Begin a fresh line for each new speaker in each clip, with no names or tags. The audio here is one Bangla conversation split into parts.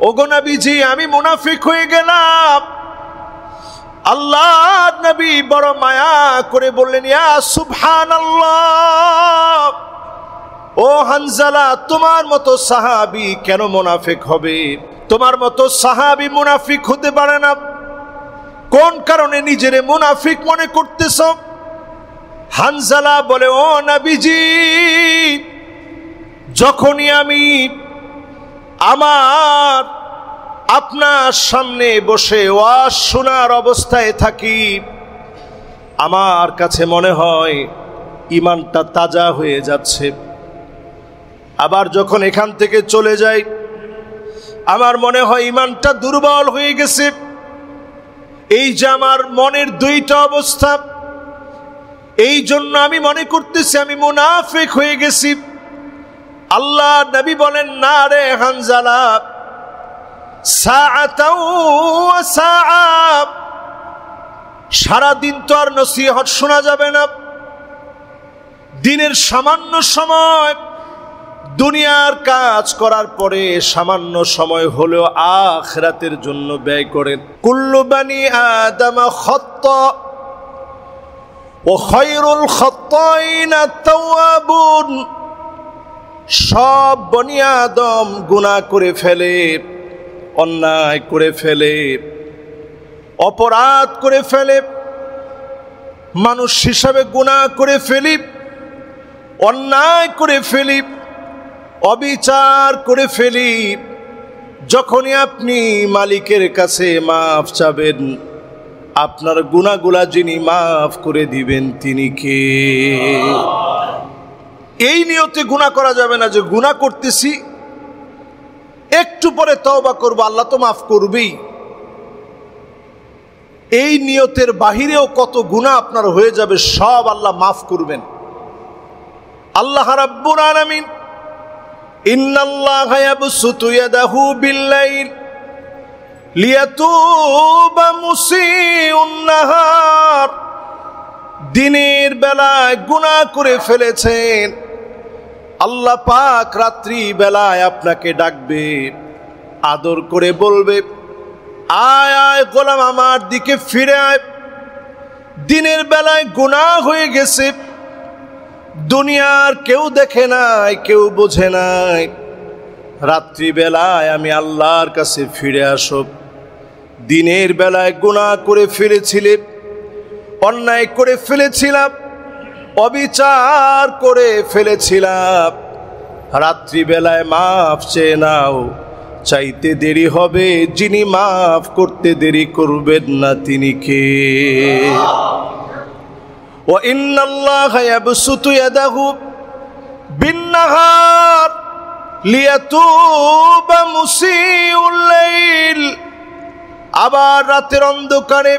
ওগো নবীজি আমি মুনাফিক হয়ে গেলাম। আল্লাহ নবী বড় মায়া করে বললেন, ইয়া সুবহানাল্লাহ, ও হানজালা, তোমার মতো সাহাবী কেন মুনাফিক হবে? তোমার মতো সাহাবী মুনাফিক হতে পারে না। কোন কারণে নিজেরে মুনাফিক মনে করতেছ? হানজালা বলে, ও নবীজি, যখনই আমি আপনার সামনে বসে ওয়াজ শোনার অবস্থায় থাকি, আমার কাছে মনে হয় ঈমানটা তাজা হয়ে যাচ্ছে। আবার যখন এখান থেকে চলে যাই, আমার মনে হয় ঈমানটা দুর্বল হয়ে গেছে। এই যে আমার মনের দুইটা অবস্থা, এই জন্য আমি মনে করতেছি আমি মুনাফিক হয়ে গেছি। আল্লাহ নবী বলেন, না রে হানজালা, সারাদিন তো আর নসিহত শোনা যাবে না। দিনের সামান্য সময় দুনিয়ার কাজ করার পরে সামান্য সময় হলেও আখিরাতের জন্য ব্যয় করেন। কুল্লু বানি আদম খাত্তা ও খায়রুল খাত্তাইনা তাওয়াবুন। সব বনি আদম গুনাহ করে ফেলে, অন্যায় করে ফেলে, অপরাধ করে ফেলে। মানুষ হিসাবে গুনাহ করে ফেলি, অন্যায় করে ফেলি, অবিচার করে ফেলি। যখনই আপনি মালিকের কাছে মাফ চাবেন, আপনার গুনাহগুলা যিনি মাফ করে দিবেন তিনি কে? এই নিয়তে গুনাহ করা যাবে না যে গুনাহ করতেছি, একটু পরে তওবা করব, আল্লাহ তো মাফ করবেই। এই নিয়তের বাহিরেও কত গুনাহ আপনার হয়ে যাবে, সব আল্লাহ মাফ করবেন। আল্লাহ রাব্বুল আলামিন, ইন্নাল্লাহা ইয়াবসুতু ইয়াদাহু বিল্লাইল লিয়াতুবা মুসিউন নাহার। দিনের বেলায় গুনাহ করে ফেলেছেন, আল্লাহ পাক রাত্রি বেলায় আপনাকে ডাকবে, আদর করে বলবে, আয় আয় গোলাম, আমার দিকে ফিরে আয়। দিনের বেলায় গুনাহ হয়ে গেছে, দুনিয়ার কেউ দেখে নাই, কেউ বোঝে নাই। রাত্রি বেলায় আমি আল্লাহর কাছে ফিরে আসব। দিনের বেলায় গুনাহ করে ফেলেছিলে, অন্যায় করে ফেলেছিলাম, অবিচার করে ফেলেছিলাম, রাত্রি বেলায় মাফ চেয়ে নাও। চাইতে দেরি হবে, যিনি মাফ করতে দেরি করবেন না তিনি কে? ওয়া ইন্নাল্লাহা ইয়াবসুতু ইয়াদাহু বিন-নাহার লিয়াতুবা মুসিউল লাইল। আবার রাতের অন্ধকারে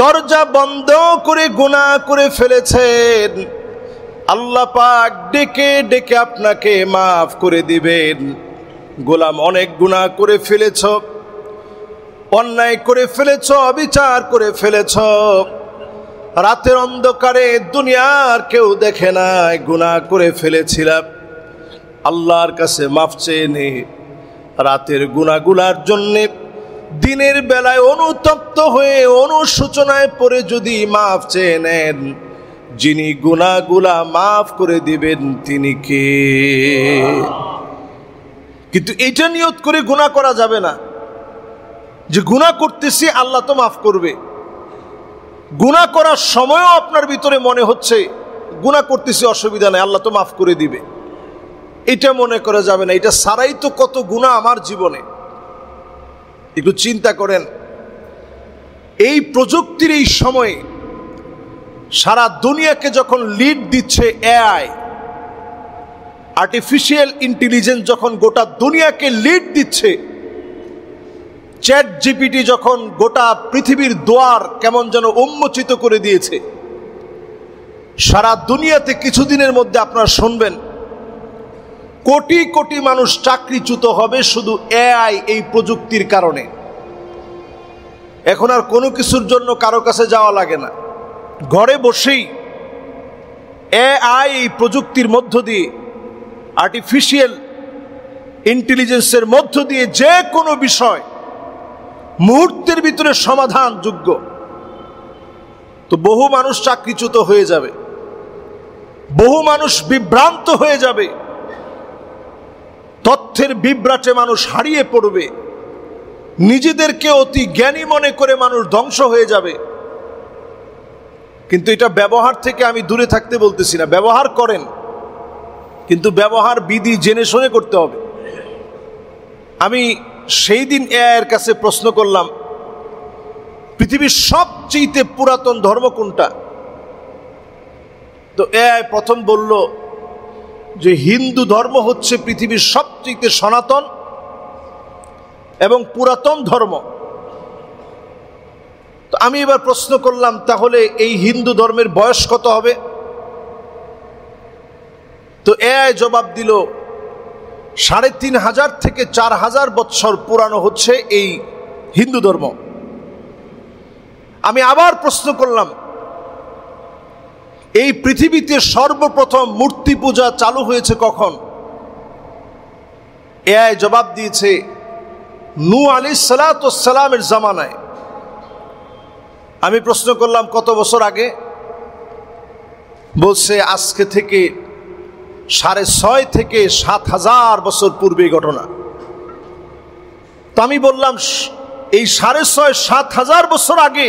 দরজা বন্ধ করে গুনাহ করে ফেলেছেন, আল্লাহ পাক ডেকে ডেকে আপনাকে মাফ করে দিবেন। গোলাম, অনেক গুনাহ করে ফেলেছ, অন্যায় করে ফেলেছ, অবিচার করে ফেলেছ। রাতের অন্ধকারে দুনিয়ার কেউ দেখে নাই, গুনাহ করে ফেলেছিলাম, আল্লাহর কাছে মাফ চেয়ে নে। রাতের গুনাহগুলার জন্যে দিনের বেলায় অনুতপ্ত হয়ে অনুশোচনায় পড়ে যদি মাফ চেয়ে নেন, যিনি গুনাহগুলা মাফ করে দিবেন তিনি কে? কিন্তু এটা নিয়ত করে গুনাহ করা যাবে না যে গুনাহ করতেছি আল্লাহ তো মাফ করবে। গুনাহ করার সময়ও আপনার ভিতরে মনে হচ্ছে গুনাহ করতেছি, অসুবিধা নেই, আল্লাহ তো মাফ করে দিবে। এটা মনে করা যাবে না। এটা সারাই তো কত গুনাহ আমার জীবনে। একটু চিন্তা করেন, এই প্রযুক্তির এই সময়ে সারা দুনিয়াকে যখন লিড দিচ্ছে এআই, আর্টিফিশিয়াল ইন্টেলিজেন্স যখন গোটা দুনিয়াকে লিড দিচ্ছে, চ্যাট জিপিটি যখন গোটা পৃথিবীর দুয়ার কেমন যেন উন্মোচিত করে দিয়েছে, সারা দুনিয়াতে কিছুদিনের মধ্যে আপনারা শুনবেন কোটি কোটি মানুষ চাকরিচ্যুত হবে শুধু এআই, এই প্রযুক্তির কারণে। এখন আর কোনো কিছুর জন্য কারো কাছে যাওয়া লাগে না, ঘরে বসেই এআই, এই প্রযুক্তির মধ্য দিয়ে, আর্টিফিশিয়াল ইন্টেলিজেন্সের মধ্য দিয়ে যে কোনো বিষয় মুহূর্তের ভিতরে সমাধানযোগ্য, তো বহু মানুষ চাকরিচ্যুত হয়ে যাবে, বহু মানুষ বিভ্রান্ত হয়ে যাবে, তথ্যের বিভ্রাটে মানুষ হারিয়ে পড়বে, নিজেদেরকে অতি জ্ঞানী মনে করে মানুষ ধ্বংস হয়ে যাবে। কিন্তু এটা ব্যবহার থেকে আমি দূরে থাকতে বলতেছি না, ব্যবহার করেন, কিন্তু ব্যবহার বিধি জেনে শুনে করতে হবে। আমি সেই দিন এর কাছে প্রশ্ন করলাম, পৃথিবীর সবচেয়ে পুরাতন ধর্ম কোনটা? তো প্রথম বলল যে হিন্দু ধর্ম হচ্ছে পৃথিবীর সবচেয়ে সনাতন এবং পুরাতন ধর্ম। তো আমি এবার প্রশ্ন করলাম, তাহলে এই হিন্দু ধর্মের বয়স কত হবে? তো জবাব দিল ৩,৫০০ থেকে ৪,০০০ বৎসর পুরানো হচ্ছে এই হিন্দু ধর্ম। আমি আবার প্রশ্ন করলাম, এই পৃথিবীতে সর্বপ্রথম মূর্তি পূজা চালু হয়েছে কখন? জবাব দিয়েছে নূহ আলাইহিসসালামের জামানায়। আমি প্রশ্ন করলাম কত বছর আগে? বলছে আজকে থেকে ৬৫০ থেকে ৭,০০০ বছর পূর্বে ঘটনা। তো আমি বললাম, এই ৬৫০-৭,০০০ বছর আগে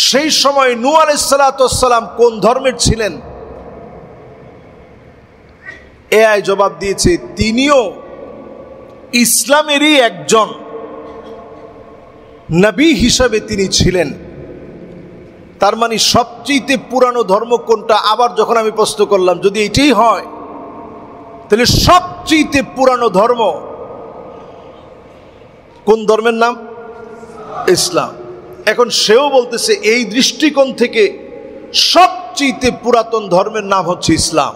সেই সময় নূহ আলাইহিসসালাম কোন ধর্মের ছিলেন? জবাব দিয়েছে তিনিও ইসলামেরই একজন নবী হিসাবে তিনি ছিলেন। তার মানে সবচেয়ে পুরানো ধর্ম কোনটা? আবার যখন আমি প্রশ্ন করলাম, যদি এটাই হয় তাহলে সবচেয়ে পুরানো ধর্ম কোন ধর্মের নাম? ইসলাম। এখন সেও বলতেছে এই দৃষ্টিকোণ থেকে সবচেয়ে পুরাতন ধর্মের নাম হচ্ছে ইসলাম।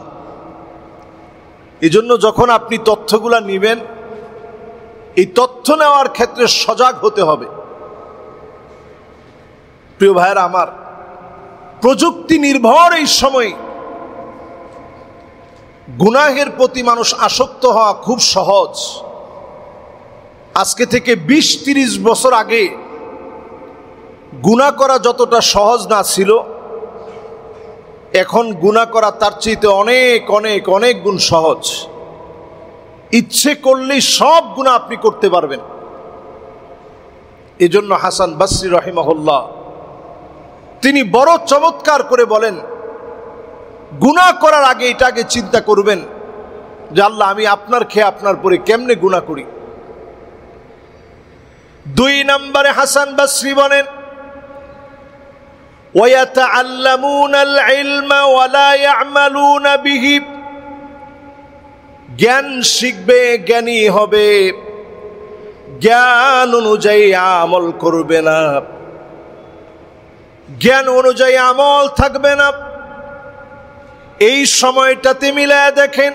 এজন্য যখন আপনি তথ্যগুলা নেবেন, এই তথ্য নেওয়ার ক্ষেত্রে সজাগ হতে হবে। প্রিয় ভাইয়েরা আমার, প্রযুক্তি নির্ভর এই সময় গুনাহের প্রতি মানুষ আসক্ত হওয়া খুব সহজ। আজকে থেকে ২০-৩০ বছর আগে গুনাহ করা যতটা সহজ না ছিল, এখন গুনাহ করা তার চেয়ে অনেক অনেক অনেক গুণ সহজ। ইচ্ছে করলেই সব গুনাহ আপনি করতে পারবেন। এজন্য হাসান বসরি রাহিমাহুল্লাহ তিনি বড় চমৎকার করে বলেন, গুনাহ করার আগে এটা আগে চিন্তা করবেন যে আল্লাহ, আমি আপনার খেয়ে আপনার পরে কেমনে গুনাহ করি। ২ নম্বরে হাসান বসরি বলেন, ওয়ায়াতাআল্লামুনাল ইলমা ওয়ালা ইয়ামালুনা বিহি, জ্ঞান শিখবে, জ্ঞানী হবে, জ্ঞান অনুযায়ী আমল করবে না, জ্ঞান অনুযায়ী আমল থাকবে না। এই সময়টাতে মিলায় দেখেন,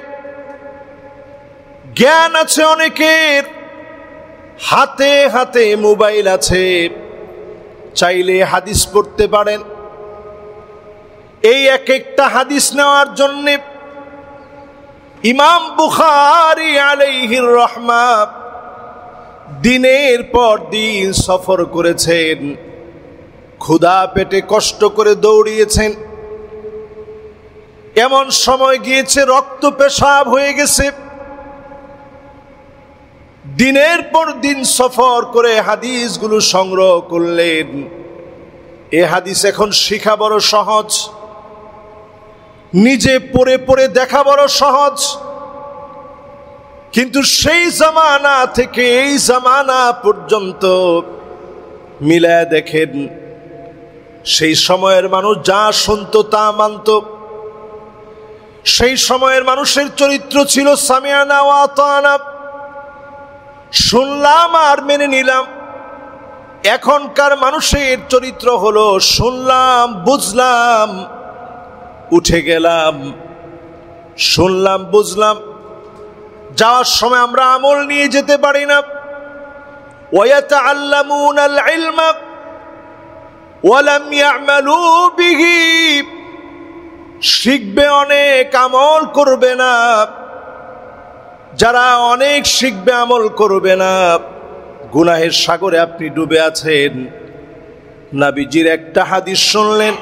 জ্ঞান আছে অনেকের, হাতে হাতে মোবাইল আছে, চাইলে হাদিস পড়তে পারেন। এই এক একটা হাদিস নেওয়ার জন্য ইমাম বুখারী আলাইহির রাহমা দিনের পর দিন সফর করেছেন, ক্ষুধা পেটে কষ্ট করে দৌড়িয়েছেন। এমন সময় গিয়েছে রক্ত পেশাব হয়ে গেছে। দিনের পর দিন সফর করে হাদিসগুলো সংগ্রহ করলেন। এ হাদিস এখন শিখা বড় সহজ, নিজে পড়ে পড়ে দেখা বড় সহজ। কিন্তু সেই জামানা থেকে এই জামানা পর্যন্ত মিলায় দেখেন, সেই সময়ের মানুষ যা শুনতো তা মানত। সেই সময়ের মানুষের চরিত্র ছিল সামিআনা ওয়া আতানা, শুনলাম আর মেনে নিলাম। এখনকার মানুষের চরিত্র হলো শুনলাম, বুঝলাম, উঠে গেলাম, শুনলাম, বুঝলাম, যাওয়ার সময় আমরা আমল নিয়ে যেতে পারি না। ওয়ায়াতাআল্লামুনাল ইলমা ওয়া লাম ইয়ামালু বিহি, শিখবে অনেক, আমল করবে না। যারা অনেক শিখবে আমল করবে না, গুনাহের সাগরে আপনি ডুবে আছেন। নবীজির একটা হাদিস শুনলেন,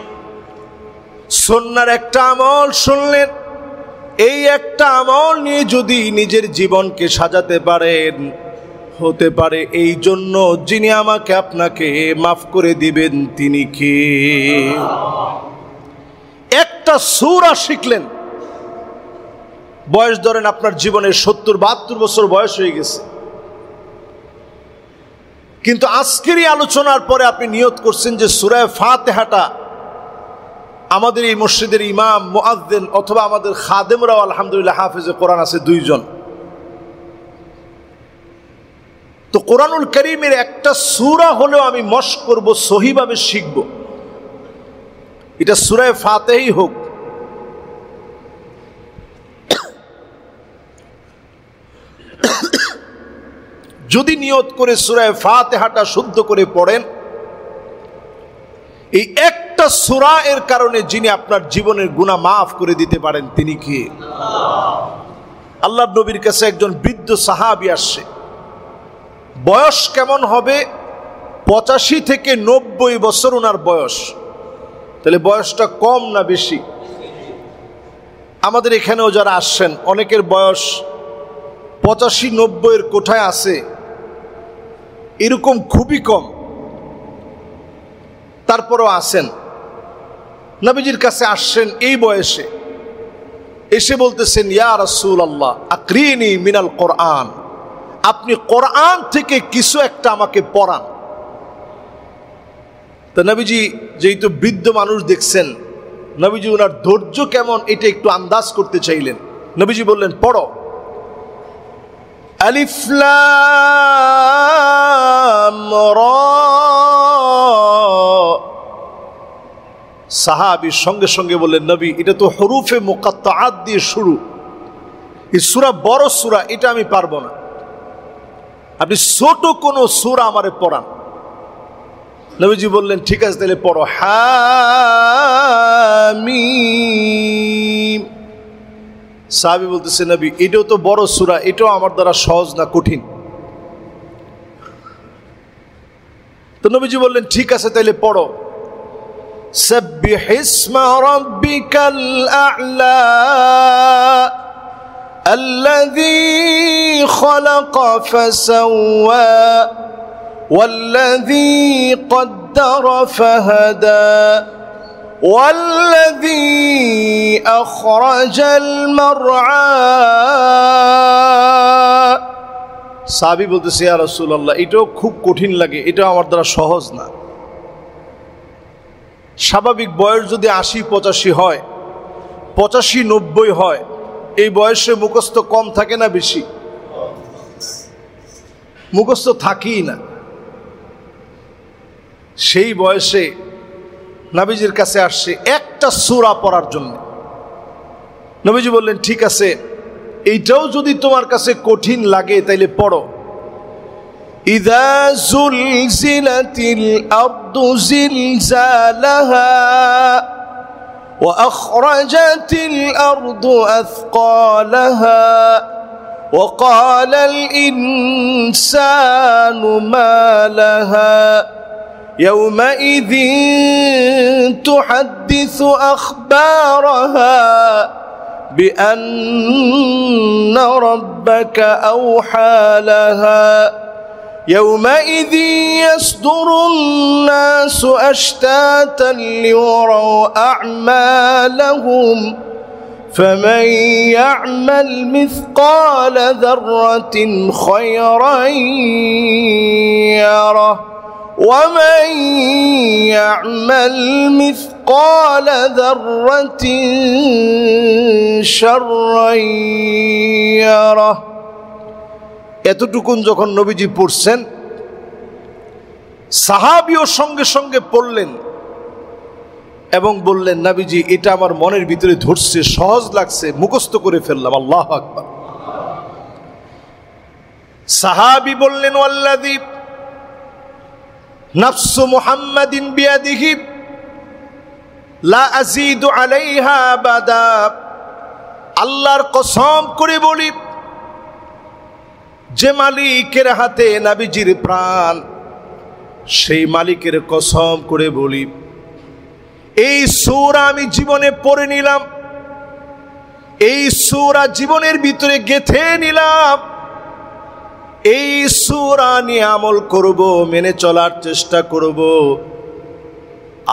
সুন্নাহর একটা আমল শুনলেন, এই একটা আমল নিয়ে যদি নিজের জীবনকে সাজাতে পারেন, হতে পারে এই জন্য যিনি আমাকে আপনাকে মাফ করে দিবেন তিনি কে? একটা সূরা শিখলেন, বয়স ধরেন আপনার জীবনের 70-72 বছর বয়স হয়ে গেছে, কিন্তু আজকের এই আলোচনার পরে আপনি নিয়ত করছেন যে সূরা ফাতিহাটা আমাদের এই মসজিদের ইমাম, মুয়াজ্জিন অথবা আমাদের খাদেমরাও আলহামদুলিল্লাহ হাফেজে কোরআন আছে 2 জন। তো কোরআনুল কারীমের একটা সূরা হলেও আমি মশক করব, সহিভাবে শিখব। এটা সূরা ফাতিহাই হোক। যদি নিয়ত করে সূরা ফাতিহাটা শুদ্ধ করে পড়েন, এই একটা সূরা এর কারণে যিনি আপনার জীবনের গুনাহ মাফ করে দিতে পারেন তিনি কে? আল্লাহর নবীর কাছে একজন বৃদ্ধ সাহাবী আসছে। বয়স কেমন হবে? 85 থেকে 90 বছর ওনার বয়স। তাহলে বয়সটা কম না বেশি? আমাদের এখানেও যারা আসছেন অনেকের বয়স 85-90 এর কোঠায় আছে, এরকম খুবই কম, তারপরও আসেন। নবীজির কাছে আসছেন এই বয়সে, এসে বলতেছেন, ইয়া রাসূলুল্লাহ আকরিনি মিনাল কোরআন, আপনি কোরআন থেকে কিছু একটা আমাকে পড়ান। তো নবীজি যেহেতু বৃদ্ধ মানুষ দেখছেন, নবীজি ওনার ধৈর্য কেমন এটা একটু আন্দাজ করতে চাইলেন। নবীজি বললেন, পড়ো। আলিফ লাম রা। সাহাবী সঙ্গে সঙ্গে বললেন, নবী এটা তো হরুফে মুকাত্তাআত দিয়ে শুরু, এই সূরা বড় সূরা, এটা আমি পারবো না, আপনি ছোট কোন সূরা আমারে পড়ান। নবীজি বললেন, ঠিক আছে তাহলে পড়ো, হামিম। সাহাবী বলতেছে, নবী এটাও তো বড় সূরা, এটাও আমার দ্বারা সহজ না, কঠিন। তো নবীজি বললেন, ঠিক আছে তাহলে পড়ো, সাব্বিহ ইসমা রাব্বিকাল আ'লা আল্লাযী খালাকা ফাসাওয়া ওয়াল্লাযী কদ্দারা ফাহাদা ওয়াল্লাযী আখরাজাল মারআ। সাহাবী বলতেছে, ইয়া রাসূলুল্লাহ এটাও খুব কঠিন লাগে, এটাও আমার দ্বারা সহজ না। স্বাভাবিক বয়স যদি 80-85 হয়, 85-90 হয়, এই বয়সে মুখস্থ কম থাকে না বেশি? মুখস্থ থাকেই না। সেই বয়সে নবীজির কাছে আসছে একটা সূরা পড়ার জন্য। নবীজি বললেন, ঠিক আছে এইটাও যদি তোমার কাছে কঠিন লাগে তাইলে পড়ো, ইযা যুলজিলাতিল আরদু জিলজালাহা ওয়া আখরাজাতিল আরদু আথকালাহা ওয়া ক্বালাল ইনসানু মা লাহা ইয়াওমাইযিন তুহাদ্দিসু আখবারাহা বিআন্না রাব্বাকা আওহা লাহা يومئذ يصدر الناس أشتاتا ليروا أعمالهم فمن يعمل مثقال ذرة خيرا يره ومن يعمل مثقال ذرة شرا يره। এতটুকুন যখন নবীজি পড়ছেন, সাহাবীও সঙ্গে সঙ্গে পড়লেন এবং বললেন, নবীজি এটা আমার মনের ভিতরে ধরছে, সহজ লাগছে, মুখস্থ করে ফেললাম। আল্লাহু আকবার। সাহাবী বললেন, ওয়াল্লাযী নাফসু মুহাম্মাদিন বিয়াদিহি লা আযীদু আলাইহা আবাদা, আল্লাহর কসম করে বলি যে মালিকের হাতে নবীজির প্রাণ, সেই মালিকের কসম করে বলি, এই সূরা আমি জীবনে পড়ে নিলাম, এই সূরা জীবনের ভিতরে গেঁথে নিলাম, এই সূরা নিয়ে আমল করব, মেনে চলার চেষ্টা করব।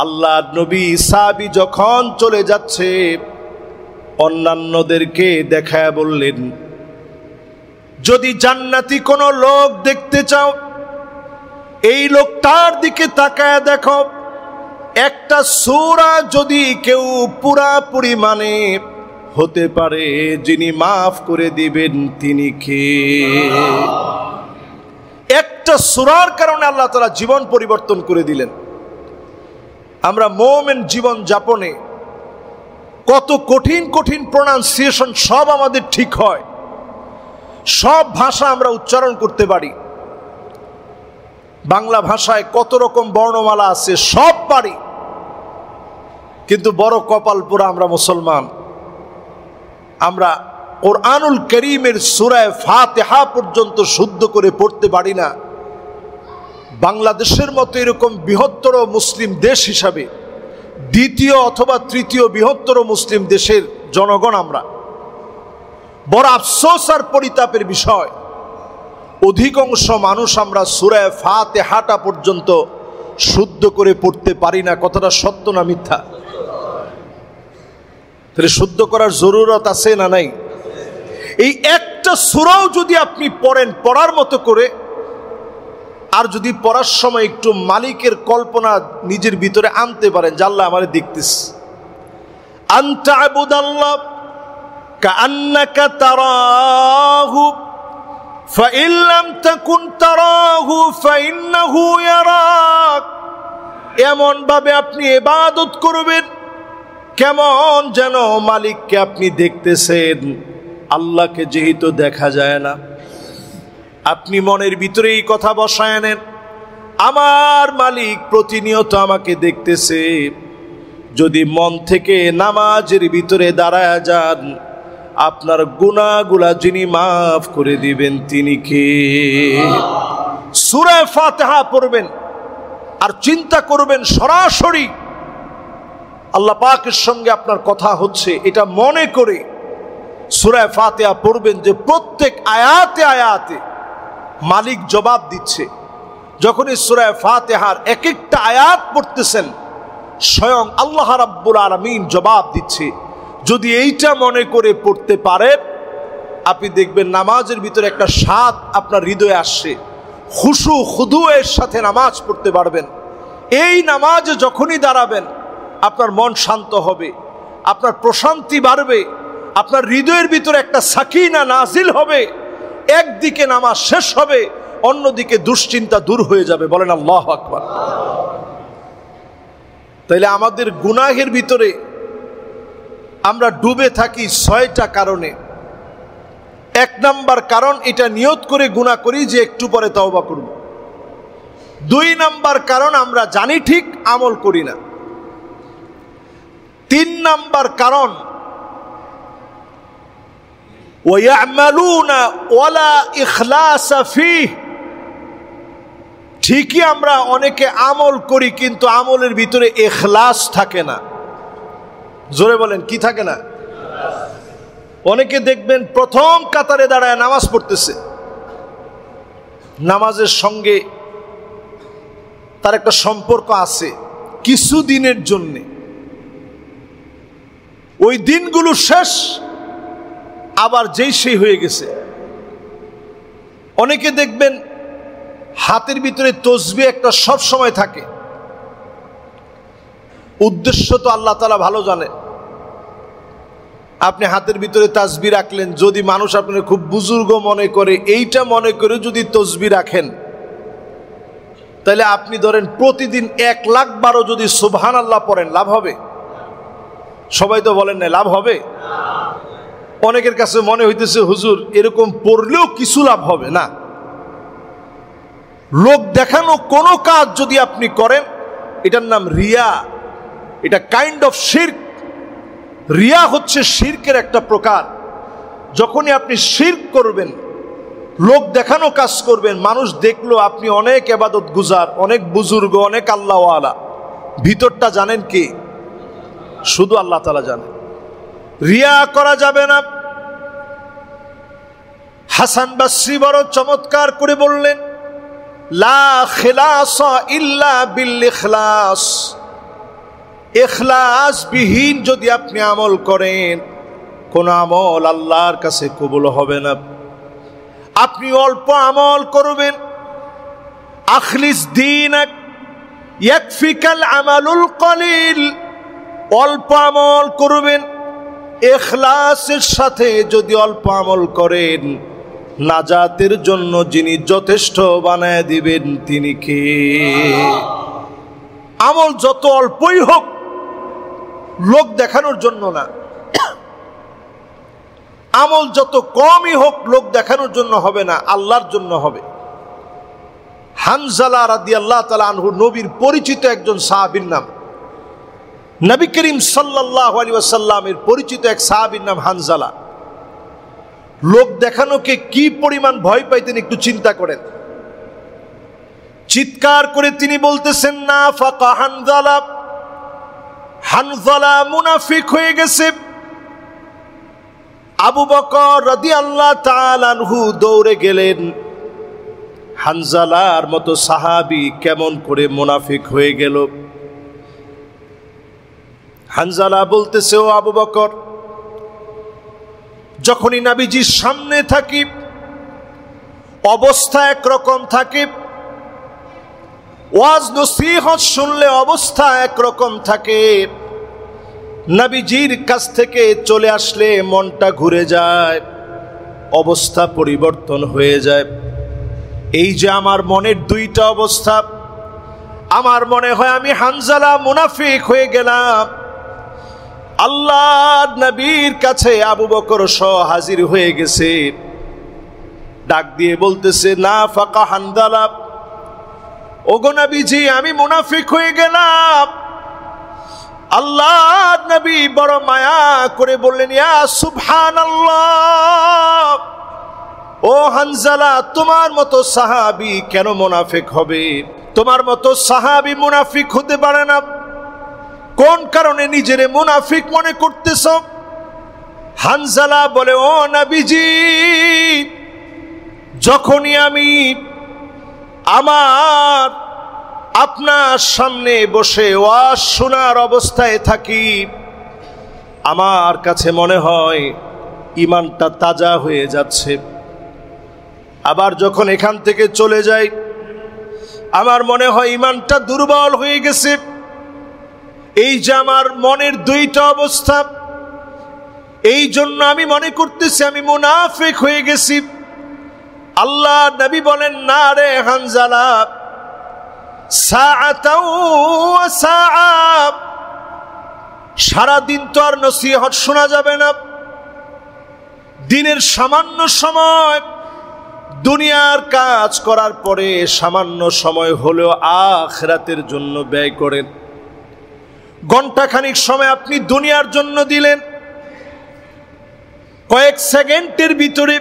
আল্লাহ নবী সাহাবী যখন চলে যাচ্ছে, অন্যান্যদেরকে দেখায় বললেন, যদি জান্নাতি কোনো লোক দেখতে চাও, এই লোকটার দিকে তাকায় দেখো, একটা সূরা যদি কেউ পুরাপুরি মানে হতে পারে, যিনি মাফ করে দিবেন তিনি কে? একটা সূরার কারণে আল্লাহ তাআলা জীবন পরিবর্তন করে দিলেন। আমরা মুমিন জীবন যাপনে কত কঠিন কঠিন প্রোনাউন্সিয়েশন সব আমাদের ঠিক হয়, সব ভাষা আমরা উচ্চারণ করতে পারি, বাংলা ভাষায় কত রকম বর্ণমালা আছে সব পারি, কিন্তু বড় কপাল পোড়া আমরা মুসলমান, আমরা কোরআনুল কারীমের সূরা ফাতিহা পর্যন্ত শুদ্ধ করে পড়তে পারি না। বাংলাদেশের মতো এরকম বৃহত্তর মুসলিম দেশ হিসাবে দ্বিতীয় অথবা তৃতীয় বৃহত্তর মুসলিম দেশের জনগণ আমরা, বড় আফসোস আর পরিতাপের বিষয়, অধিকাংশ মানুষ আমরা সূরা ফাতিহাটা পর্যন্ত শুদ্ধ করে পড়তে পারি না। কথাটা সত্য না মিথ্যা? তাহলে শুদ্ধ করার জরুরত আছে না নাই? এই একটা সূরাও যদি আপনি পড়েন পড়ার মতো করে, আর যদি পড়ার সময় একটু মালিকের কল্পনা নিজের ভিতরে আনতে পারেন, যে আল্লাহ আমারে দেখতেছ, আনতা আবুদাল্লাহ কাআন্নাকা তারাহু ফাইন লাম তাকুন তারাহু ফাইন্নাহু ইয়ারাক, এমন ভাবে আপনি ইবাদত করবেন কেমন যেন মালিককে আপনি দেখতেছেন। আল্লাহকে যেহেতু দেখা যায় না, আপনি মনের ভিতরে এই কথা বসায় নেন, আমার মালিক প্রতিনিয়ত আমাকে দেখতেছে। যদি মন থেকে নামাজের ভিতরে দাঁড়ায় যান, আপনার গুনাহগুলা যিনি মাফ করে দিবেন তিনি কে? সূরা ফাতিহা পড়বেন আর চিন্তা করবেন সরাসরি আল্লাহ পাকের সঙ্গে আপনার কথা হচ্ছে, এটা মনে করে সূরা ফাতিহা পড়বেন যে প্রত্যেক আয়াতে আয়াতে মালিক জবাব দিচ্ছে। যখনই সূরা ফাতিহার এক একটা আয়াত পড়তেছেন, স্বয়ং আল্লাহ রাব্বুল আলামিন জবাব দিচ্ছে। যদি এইটা মনে করে পড়তে পারেন, আপনি দেখবেন নামাজের ভিতরে একটা স্বাদ আপনার হৃদয়ে আসছে, খুশু খুদুয়ের সাথে নামাজ পড়তে পারবেন। এই নামাজে যখনই দাঁড়াবেন, আপনার মন শান্ত হবে, আপনার প্রশান্তি বাড়বে, আপনার হৃদয়ের ভিতরে একটা সাকিনা নাজিল হবে। একদিকে নামাজ শেষ হবে, অন্যদিকে দুশ্চিন্তা দূর হয়ে যাবে। বলেন আল্লাহু আকবার। তাইলে আমাদের গুনাহের ভিতরে আমরা ডুবে থাকি 6টা কারণে। 1 নাম্বার কারণ, এটা নিয়ত করে গুনাহ করি যে একটু পরে তওবা করব। 2 নাম্বার কারণ, আমরা জানি ঠিক আমল করি না। 3 নাম্বার কারণ, ওয়ায়ামালুনা ওয়ালা ইখলাসা ফীহ, ঠিকই আমরা অনেকে আমল করি কিন্তু আমলের ভিতরে ইখলাস থাকে না। জোরে বলেন, কি থাকে না? অনেকে দেখবেন প্রথম কাতারে দাঁড়ায় নামাজ পড়তেছে, নামাজের সঙ্গে তার একটা সম্পর্ক আছে কিছু দিনের জন্যে, ওই দিনগুলো শেষ, আবার যেই সেই হয়ে গেছে। অনেকে দেখবেন হাতের ভিতরে তসবিহ একটা সব সময় থাকে, উদ্দেশ্য তো আল্লাহ তাআলা ভালো জানে। আপনি হাতের ভিতরে তাসবিহ রাখলেন, যদি মানুষ আপনার খুব বুজুর্গ মনে করে, এইটা মনে করে যদি তসবিহ রাখেন, তাহলে আপনি ধরেন প্রতিদিন 1,00,000 বারও যদি সুবহানাল্লাহ পড়েন, লাভ হবে? সবাই তো বলেন না, লাভ হবে? অনেকের কাছে মনে হইতেছে হুজুর এরকম পড়লেও কিছু লাভ হবে না। লোক দেখানো কোনো কাজ যদি আপনি করেন, এটার নাম রিয়া, এটা কাইন্ড অফ শিরক। রিয়া হচ্ছে শিরকের একটা প্রকার। যখনই আপনি শিরক করবেন, লোক দেখানো কাজ করবেন, মানুষ দেখলো আপনি অনেক ইবাদত গুজার, অনেক বুজুর্গ, অনেক আল্লাহওয়ালা, ভিতরটা জানেন কি? শুধু আল্লাহ তাআলা জানেন। রিয়া করা যাবে না। হাসান বসরি বড় চমৎকার করে বললেন, লা খিলাস ইল্লা বিল ইখলাস। ইখলাস বিহীন যদি আপনি আমল করেন, কোন আমল আল্লাহর কাছে কবুল হবে না। আপনি অল্প আমল করবেন, আখলিস দীনাক ইয়াকফিকাল আমালুল কলিল। অল্প আমল করবেন, ইখলাসের সাথে যদি অল্প আমল করেন, নাজাতের জন্য যিনি যথেষ্ট বানায় দিবেন তিনি কে? আমল যত অল্পই হোক, লোক দেখানোর জন্য না। আমল যত কমই হোক, লোক দেখানোর জন্য হবে না, আল্লাহর জন্য হবে। হানজালা রাদিয়াল্লাহু তাআলা আনহু নবীর পরিচিত একজন সাহাবীর নাম। নবী করিম সাল্লাল্লাহু আলাইহি ওয়াসাল্লামের পরিচিত এক সাহাবীর নাম হানজালা। লোক দেখানোকে কি পরিমাণ ভয় পাইতেন একটু চিন্তা করেন। চিৎকার করে তিনি বলতেছেন, না ফাকা হানজালা, হানজালা মুনাফিক হয়ে গেছে। আবু বকর রাদিয়াল্লাহু তাআলা আনহু দৌড়ে গেলেন, হানজালার মতো সাহাবী কেমন করে মুনাফিক হয়ে গেল? হানজালা বলতেছে, ও আবু বকর, যখনই নবীজির সামনে থাকি অবস্থা একরকম থাকে, ওয়াজ নসিহত শুনলে অবস্থা একরকম থাকে, নবীজির কাছ থেকে চলে আসলে মনটা ঘুরে যায়, অবস্থা পরিবর্তন হয়ে যায়। এই যে আমার মনের দুইটা অবস্থা, আমার মনে হয় আমি হানজালা মুনাফিক হয়ে গেলাম। আল্লাহর নবীর কাছে আবু বকর সহ হাজির হয়ে গেছে, ডাক দিয়ে বলতেছে, না ফাকা হানজালা, ওগো নবীজি আমি মুনাফিক হয়ে গেলাম। আল্লাহর নবী বড় মায়া করে বললেন, ইয়া সুবহানাল্লাহ, ও হানজালা, তোমার মতো সাহাবী কেন মুনাফিক হবে? তোমার মতো সাহাবী মুনাফিক হতে পারে না। কোন কারণে নিজেরে মুনাফিক মনে করতেছ? হানজালা বলে, ও নবীজি, যখনই আমি আপনার সামনে বসে ওয়াজ শোনার অবস্থায় থাকি, আমার কাছে মনে হয় ঈমানটা তাজা হয়ে যাচ্ছে। আবার যখন এখান থেকে চলে যাই, আমার মনে হয় ঈমানটা দুর্বল হয়ে গেছে। এই যে আমার মনের দুইটা অবস্থা, এই জন্য আমি মনে করতেছি আমি মুনাফিক হয়ে গেছি। আল্লাহ নবী বলেন, না রে হানজালা, সাআতাও ওয়া সাআ, সারাদিন তো আর নসিহত শোনা যাবে না। দিনের সামান্য সময় দুনিয়ার কাজ করার পরে সামান্য সময় হলেও আখিরাতের জন্য ব্যয় করেন। ঘন্টাখানিক সময় আপনি দুনিয়ার জন্য দিলেন, কয়েক সেকেন্ডের ভিতরে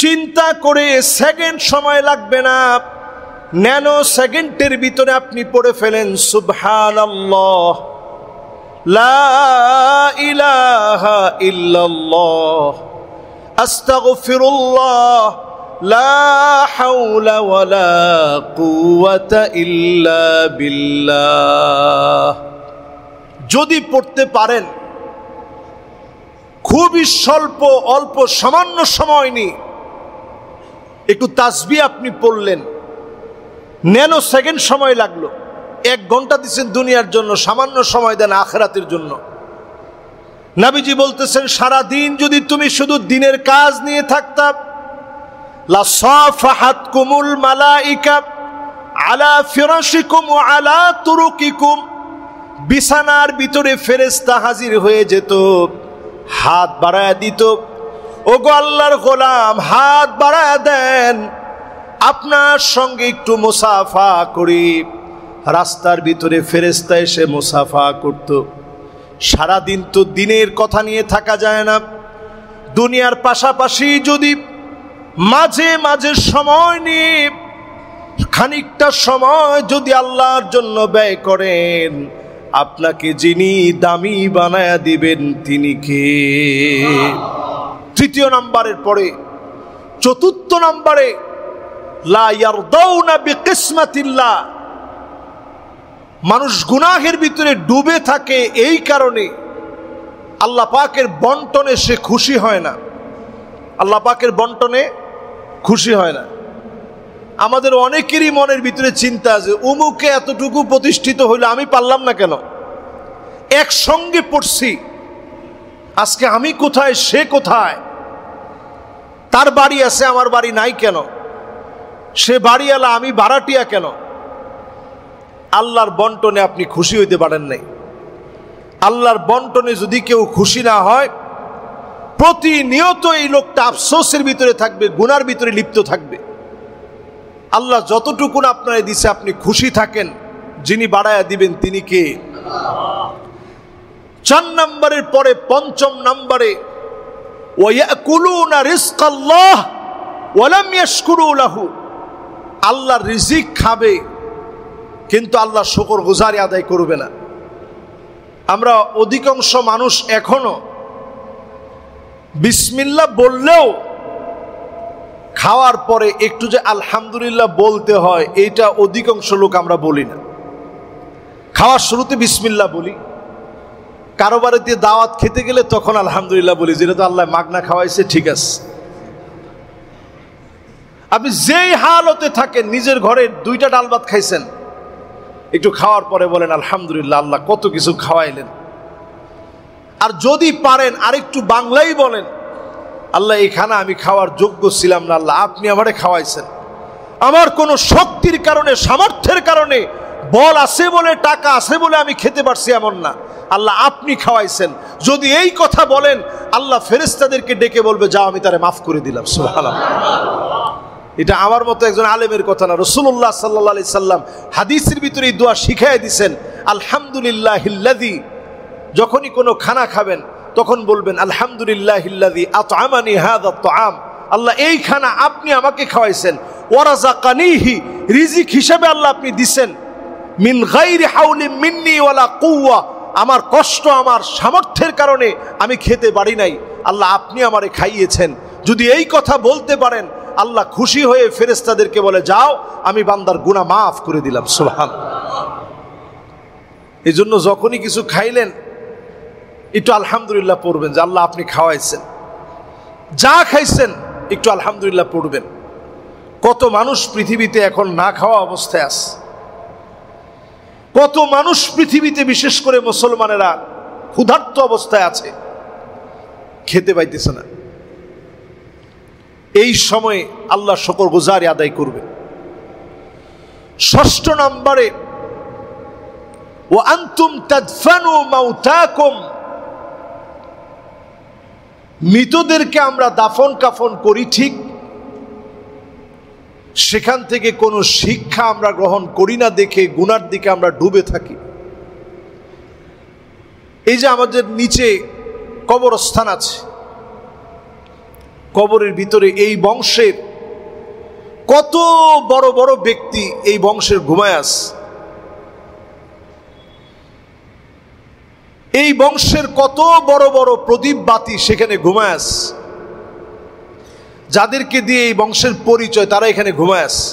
চিন্তা করে, সেকেন্ড সময় লাগবে না, ন্যানো সেকেন্ডের ভিতরে আপনি পড়ে ফেলেন সুবহানাল্লাহ, লা ইলাহা ইল্লাল্লাহ, আস্তাগফিরুল্লাহ, লা হাওলা ওয়ালা কুওয়াতা ইল্লা বিল্লাহ। যদি পড়তে পারেন, খুবই স্বল্প অল্প সামান্য সময় নিয়ে একটু তাসবিহ আপনি পড়লেন, ন্যানো সেকেন্ড সময় লাগলো, 1 ঘন্টা দিচ্ছেন দুনিয়ার জন্য, সামান্য সময় দেন আখিরাতের জন্য। নবীজি বলতেছেন, সারা দিন যদি তুমি শুধু দিনের কাজ নিয়ে থাকতা, লা সাফাহাতকুমুল মালাইকা আলা ফিরাশিকুম ওয়া আলা তুরুকিকুম, বিছানার ভিতরে ফেরেশতা হাজির হয়ে যেত, হাত বাড়ায় দিত, ওগো আল্লাহর গোলাম হাত বাড়ায় দেন, আপনার সঙ্গে একটু মুসাফা করি। রাস্তার ভিতরে ফেরেশতা এসে মুসাফা করত। সারাদিন তো দিনের কথা নিয়ে থাকা যায় না, দুনিয়ার পাশাপাশি যদি মাঝে মাঝে সময় নিয়ে খানিকটা সময় যদি আল্লাহর জন্য ব্যয় করেন, আপনাকে যিনি দামি বানায়া দিবেন তিনি কে? তৃতীয় নাম্বারের পরে চতুর্থ নাম্বারে লা ইয়ারদাউনা বিকিসমাতিল্লাহ। মানুষ গুনাহের ভিতরে ডুবে থাকে এই কারণে আল্লাহ পাকের বন্টনে সে খুশি হয় না। আল্লাহ পাকের বন্টনে খুশি হয় না। আমাদের অনেকেরই মনের ভিতরে চিন্তা আছে, উমুকে এতটুকু প্রতিষ্ঠিত হইলো আমি পারলাম না কেন? একসঙ্গে পড়ছি, আজকে আমি কোথায় সে কোথায়? তার বাড়ি আছে আমার বাড়ি নাই কেন? সে বাড়িওয়ালা আমি ভাড়াটিয়া কেন? আল্লাহর বন্টনে আপনি খুশি হইতে পারেন নাই। আল্লাহর বন্টনে যদি কেউ খুশি না হয়, প্রতিনিয়ত এই লোকটা আফসোসের ভিতরে থাকবে, গুনার ভিতরে লিপ্ত থাকবে। আল্লাহ যতটুকুন আপনারে দিছে আপনি খুশি থাকেন, যিনি বাড়ায়া দিবেন তিনি কে? 4 নম্বরের পরে 5ম নম্বরে ওয়ায়াকুলুনা রিজকাল্লাহ ওয়া লাম ইয়াশকুরু লাহু। আল্লাহর রিজিক খাবে কিন্তু আল্লাহ শুকরগুজারি আদায় করবে না। আমরা অধিকাংশ মানুষ এখনো বিসমিল্লাহ বললেও খাওয়ার পরে একটু যে আলহামদুলিল্লাহ বলতে হয়, এইটা অধিকাংশ লোক আমরা বলি না। খাওয়ার শুরুতে বিসমিল্লাহ বলি, কারো বাড়িতে দাওয়াত খেতে গেলে তখন আলহামদুলিল্লাহ বলি, যেটা তো আল্লাহ মাগনা খাওয়াইছে, ঠিক আছে। আপনি যেই হালতে থাকেন, নিজের ঘরে 2টা ডাল ভাত খাইছেন, একটু খাওয়ার পরে বলেন আলহামদুলিল্লাহ, আল্লাহ কত কিছু খাওয়াইলেন। আর যদি পারেন আরেকটু বাংলাই বলেন, আল্লাহ এই খানা আমি খাওয়ার যোগ্য ছিলাম না, আল্লাহ আপনি আমারে খাওয়াইছেন। আমার কোনো শক্তির কারণে, সামর্থ্যের কারণে, বল আছে বলে, টাকা আছে বলে আমি খেতে পারছি এমন না, আল্লাহ আপনি খাওয়াইছেন। যদি এই কথা বলেন, আল্লাহ ফেরেশতাদেরকে ডেকে বলবে যাও আমি তারে মাফ করে দিলাম। সুবহানাল্লাহ। এটা আমার মতো একজন আলেমের কথা না, রাসূলুল্লাহ সাল্লাল্লাহু আলাইহি সাল্লাম হাদিসের ভিতরে এই দোয়া শিখাই দিয়েছেন। আলহামদুলিল্লাহিল্লাযী, যখনই কোনো খানা খাবেন তখন বলবেন আলহামদুলিল্লাহিল্লাযী আত'আমানি হাযা আত-তা'আম। আল্লাহ এই খানা আপনি আমাকে খাওয়াইছেন। ওয়া রাযাকানিহি, রিজিক হিসেবে আল্লাহ আপনি দিবেন। মিন গায়রি হাওলিন মিন্নি ওয়ালা কুওয়া, আমার কষ্ট, আমার সামর্থ্যের কারণে আমি খেতে পারি নাই, আল্লাহ আপনি আমারে খাইয়েছেন। যদি এই কথা বলতে পারেন, আল্লাহ খুশি হয়ে ফেরেশতাদেরকে বলে যাও আমি বান্দার গুনাহ মাফ করে দিলাম। সুবহানাল্লাহ। এই জন্য যখনই কিছু খাইলেন একটু আলহামদুলিল্লাহ পড়বেন, যে আল্লাহ আপনি খাওয়াইছেন। যা খাইছেন একটু আলহামদুলিল্লাহ পড়বেন। কত মানুষ পৃথিবীতে এখন না খাওয়া অবস্থায় আছে, কত মানুষ পৃথিবীতে বিশেষ করে মুসলমানেরা ক্ষুধার্ত অবস্থায় আছে, খেতে পাইতেছে না। এই সময় আল্লাহ শুকরগুজারি আদায় করবে। 6 নম্বরে ওয়া আনতুম তাদফানু মাউতাকুম, মৃতদেরকে আমরা দাফন কাফন করি ঠিক, সেখান থেকে কোনো শিক্ষা আমরা গ্রহণ করি না দেখে গুনার দিকে আমরা ডুবে থাকি। এই যে আমাদের নিচে কবরস্থান আছে, কবরের ভিতরে এই বংশের কত বড় বড় ব্যক্তি এই বংশের ঘুমায় আছে। এই বংশের কত বড় বড় প্রদীপ বাতি সেখানে ঘুমায় আছে। যাদেরকে দিয়ে এই বংশের পরিচয়, তারা এখানে ঘুমায় আছে।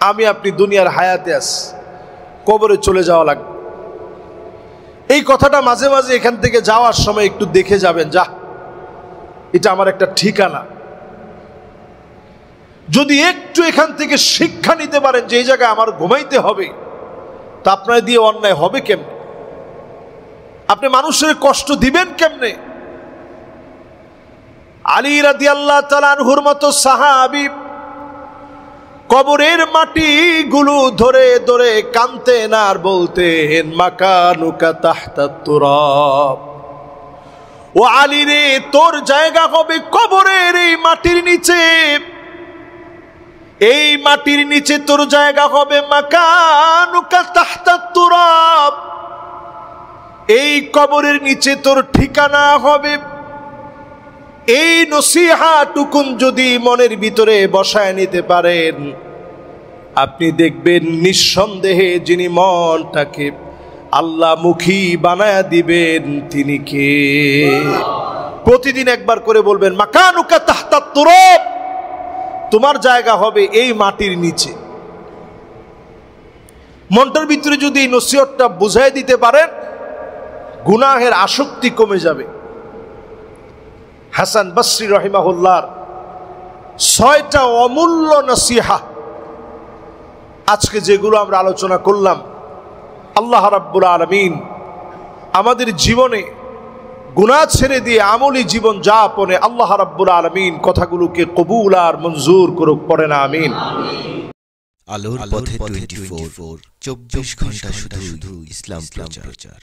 আমি আপনি দুনিয়ার হায়াতে আছি, কবরে চলে যাওয়া লাগবে। এই কথাটা মাঝে মাঝে এখান থেকে যাওয়ার সময় একটু দেখে যাবেন, যা এটা আমার একটা ঠিকানা। যদি একটু এখান থেকে শিক্ষা নিতে পারেন যে এই জায়গায় আমার ঘুমাইতে হবে, তা আপনার দিয়ে অন্যায় হবে কেমনে? আপনি মানুষের কষ্ট দিবেন কেমনে? আলী রাদিয়াল্লাহু তাআলা আনহুর মতো সাহাবী কবরের মাটিগুলো ধরে ধরে কাঁদতেন আর বলতেন মাকানুকা তাহতাত তুরাব, ও আলী রে তোর জায়গা হবে কবরের এই মাটির নিচে, এই মাটির নিচে তোর জায়গা হবে। মাকানুকা তাহতাত তুরাব, এই কবরের নিচে তোর ঠিকানা হবে। এই নসিহাটুকুন যদি মনের ভিতরে বসায় নিতে পারেন, আপনি দেখবেন নিঃসন্দেহে যিনি মনটাকে আল্লাহমুখী বানায়া দিবেন তিনি কে। প্রতিদিন একবার করে বলবেন, মাকানুকা তাহতাত তুরাব, তোমার জায়গা হবে এই মাটির নিচে। মনটার ভিতরে যদি এই নসিহতটা বুঝাই দিতে পারেন, গুনাহের আসক্তি কমে যাবে। হাসান বসরি রহিমাহুল্লাহর 6টা অমূল্য নসিহা আজকে যেগুলো আমরা আলোচনা করলাম, আল্লাহ রাব্বুল আলামিন আমাদের জীবনে গুনাহ ছেড়ে দিয়ে আমলি জীবন যাপনে আল্লাহ রাব্বুল আলামিন কথাগুলোকে কবুল আর মঞ্জুর করুক, পড়ে না আমিন।
আলোর পথে 24 ঘন্টা শুধু ইসলাম প্রচার।